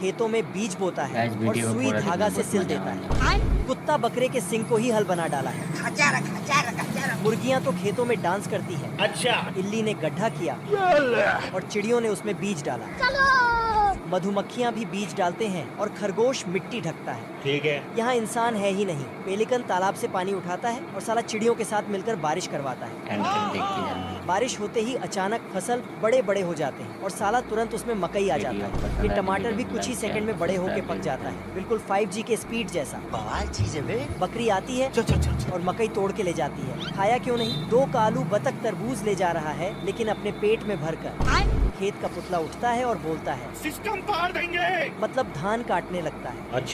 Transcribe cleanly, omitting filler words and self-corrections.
खेतों में बीज बोता है Guys, और वीडियो सुई पूरा धागा देखना से बहुत सिल मजा देता है। कुत्ता बकरे के सिंग को ही हल बना डाला है। मुर्गियाँ तो खेतों में डांस करती हैं। अच्छा। इल्ली ने गड्ढा किया और चिड़ियों ने उसमें बीज डाला। मधुमक्खियाँ भी बीज डालते हैं और खरगोश मिट्टी ढकता है। ठीक है। यहाँ इंसान है ही नहीं। पेलिकन तालाब से पानी उठाता है और साला चिड़ियों के साथ मिलकर बारिश करवाता है। एंड तक देखते जाना। बारिश होते ही अचानक फसल बड़े बड़े हो जाते हैं और साला तुरंत उसमें मकई आ जाता है। ये टमाटर भी कुछ ही सेकंड में बड़े होके पक जाता है, बिल्कुल 5G के स्पीड जैसा। बवाल चीज है बे। बकरी आती है और मकई तोड़ के ले जाती है। खाया क्यों नहीं? 2 कालू बतख तरबूज ले जा रहा है, लेकिन अपने पेट में भरकर। खेत का पुतला उठता है और बोलता है, सिस्टम पार देंगे। मतलब धान काटने लगता है। अच्छा।